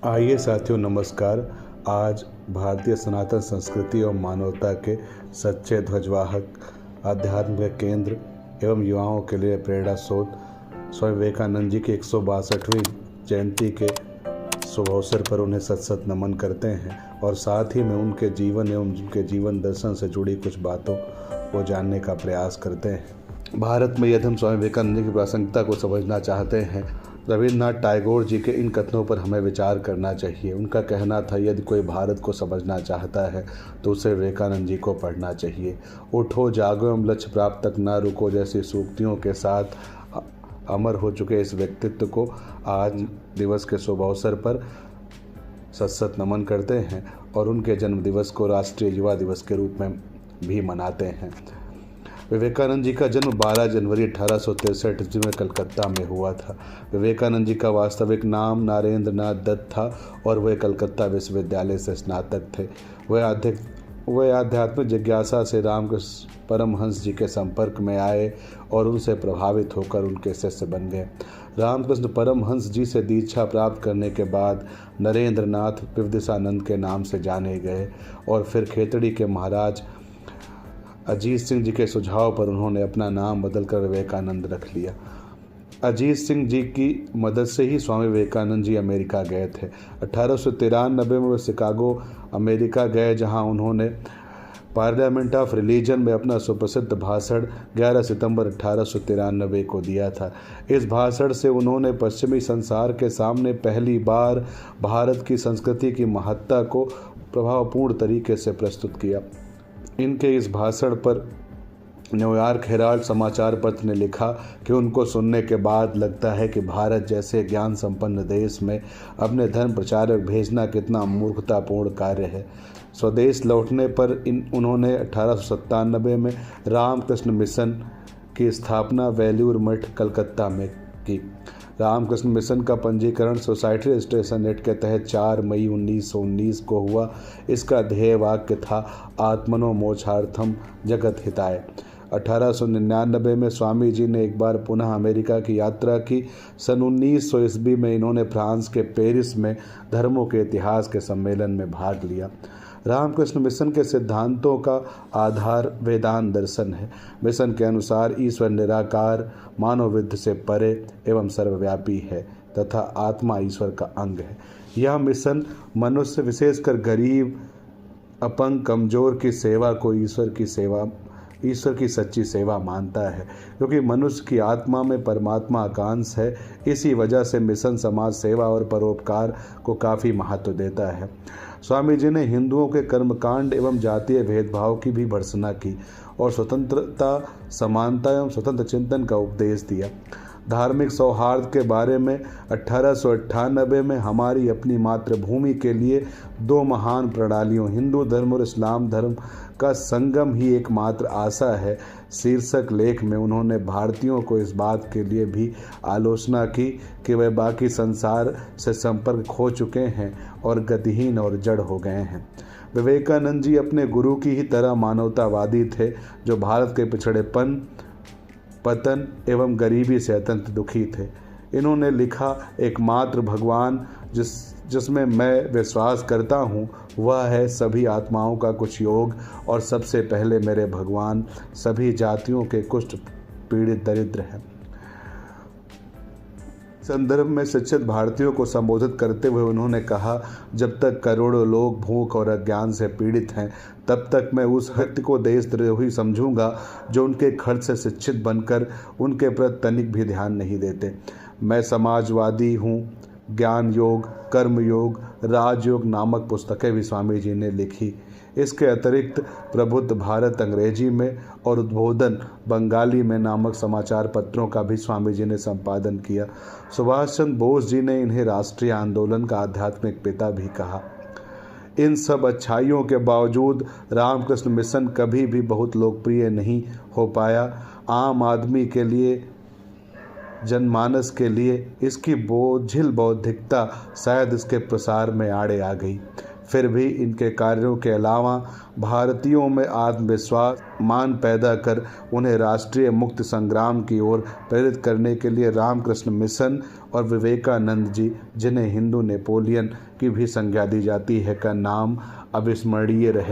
आइए साथियों, नमस्कार। आज भारतीय सनातन संस्कृति और मानवता के सच्चे ध्वजवाहक, आध्यात्म के केंद्र एवं युवाओं के लिए प्रेरणा स्रोत स्वामी विवेकानंद जी की 162वीं जयंती के शुभ अवसर पर उन्हें सत सत नमन करते हैं और साथ ही में उनके जीवन एवं उनके जीवन दर्शन से जुड़ी कुछ बातों को जानने का प्रयास करते हैं। भारत में यदि हम स्वामी विवेकानंद जी की प्रासंगिकता को समझना चाहते हैं, रविन्द्रनाथ टैगोर जी के इन कथनों पर हमें विचार करना चाहिए। उनका कहना था, यदि कोई भारत को समझना चाहता है तो उसे विवेकानंद जी को पढ़ना चाहिए। उठो जागो एवं लक्ष्य प्राप्त तक न रुको जैसी सूक्तियों के साथ अमर हो चुके इस व्यक्तित्व को आज दिवस के शुभ अवसर पर सत सत नमन करते हैं और उनके जन्म दिवस को राष्ट्रीय युवा दिवस के रूप में भी मनाते हैं। विवेकानंद जी का जन्म 12 जनवरी 1863 ईस्वी में कलकत्ता में हुआ था। विवेकानंद जी का वास्तविक नाम नरेंद्रनाथ दत्त था और वे कलकत्ता विश्वविद्यालय से स्नातक थे। वे आध्यात्मिक जिज्ञासा से रामकृष्ण परमहंस जी के संपर्क में आए और उनसे प्रभावित होकर उनके शिष्य बन गए। रामकृष्ण परमहंस जी से दीक्षा प्राप्त करने के बाद नरेंद्रनाथ विविदिशानंद के नाम से जाने गए और फिर खेतड़ी के महाराज अजीत सिंह जी के सुझाव पर उन्होंने अपना नाम बदलकर विवेकानंद रख लिया। अजीत सिंह जी की मदद से ही स्वामी विवेकानंद जी अमेरिका गए थे। 1893 में वे शिकागो अमेरिका गए, जहां उन्होंने पार्लियामेंट ऑफ रिलीजन में अपना सुप्रसिद्ध भाषण 11 सितंबर 1893 को दिया था। इस भाषण से उन्होंने पश्चिमी संसार के सामने पहली बार भारत की संस्कृति की महत्ता को प्रभावपूर्ण तरीके से प्रस्तुत किया। इनके इस भाषण पर न्यूयॉर्क हेराल्ड समाचार पत्र ने लिखा कि उनको सुनने के बाद लगता है कि भारत जैसे ज्ञान संपन्न देश में अपने धर्म प्रचारक भेजना कितना मूर्खतापूर्ण कार्य है। स्वदेश लौटने पर उन्होंने 1897 में रामकृष्ण मिशन की स्थापना वेल्यूर मठ कलकत्ता में की। रामकृष्ण मिशन का पंजीकरण सोसाइटी रजिस्ट्रेशन एक्ट के तहत 4 मई 1919 को हुआ। इसका ध्येय वाक्य था, आत्मनो मोक्षार्थम जगत हिताय। 1899 में स्वामी जी ने एक बार पुनः अमेरिका की यात्रा की। सन 1900 ईस्वी में इन्होंने फ्रांस के पेरिस में धर्मों के इतिहास के सम्मेलन में भाग लिया। रामकृष्ण मिशन के सिद्धांतों का आधार वेदांत दर्शन है। मिशन के अनुसार ईश्वर निराकार, मानव विद्ध से परे एवं सर्वव्यापी है तथा आत्मा ईश्वर का अंग है। यह मिशन मनुष्य, विशेषकर गरीब, अपंग, कमजोर की सेवा को ईश्वर की सच्ची सेवा मानता है, क्योंकि मनुष्य की आत्मा में परमात्मा आकांक्ष है। इसी वजह से मिशन समाज सेवा और परोपकार को काफ़ी महत्व देता है। स्वामी जी ने हिंदुओं के कर्मकांड एवं जातीय भेदभाव की भी भर्त्सना की और स्वतंत्रता, समानता एवं स्वतंत्र चिंतन का उपदेश दिया। धार्मिक सौहार्द के बारे में 1898 में हमारी अपनी मातृभूमि के लिए 2 महान प्रणालियों, हिंदू धर्म और इस्लाम धर्म का संगम ही एकमात्र आशा है शीर्षक लेख में उन्होंने भारतीयों को इस बात के लिए भी आलोचना की कि वे बाकी संसार से संपर्क खो चुके हैं और गतिहीन और जड़ हो गए हैं। विवेकानंद जी अपने गुरु की ही तरह मानवतावादी थे, जो भारत के पिछड़ेपन, पतन एवं गरीबी से अत्यंत दुखी थे। इन्होंने लिखा, एकमात्र भगवान जिसमें मैं विश्वास करता हूँ वह है सभी आत्माओं का कुछ योग और सबसे पहले मेरे भगवान सभी जातियों के कुष्ठ पीड़ित दरिद्र हैं। संदर्भ में शिक्षित भारतीयों को संबोधित करते हुए उन्होंने कहा, जब तक करोड़ों लोग भूख और अज्ञान से पीड़ित हैं, तब तक मैं उस व्यक्ति को देशद्रोही समझूंगा जो उनके खर्च से शिक्षित बनकर उनके प्रति तनिक भी ध्यान नहीं देते। मैं समाजवादी हूँ। ज्ञान योग, कर्म योग, राजयोग नामक पुस्तकें भी स्वामी जी ने लिखी। इसके अतिरिक्त प्रबुद्ध भारत अंग्रेजी में और उद्बोधन बंगाली में नामक समाचार पत्रों का भी स्वामी जी ने संपादन किया। सुभाष चंद्र बोस जी ने इन्हें राष्ट्रीय आंदोलन का आध्यात्मिक पिता भी कहा। इन सब अच्छाइयों के बावजूद रामकृष्ण मिशन कभी भी बहुत लोकप्रिय नहीं हो पाया। आम आदमी के लिए, जनमानस के लिए इसकी बोझिल बौद्धिकता शायद इसके प्रसार में आड़े आ गई। फिर भी इनके कार्यों के अलावा भारतीयों में आत्मविश्वास मान पैदा कर उन्हें राष्ट्रीय मुक्ति संग्राम की ओर प्रेरित करने के लिए रामकृष्ण मिशन और विवेकानंद जी, जिन्हें हिंदू नेपोलियन की भी संज्ञा दी जाती है, का नाम अविस्मरणीय रहे।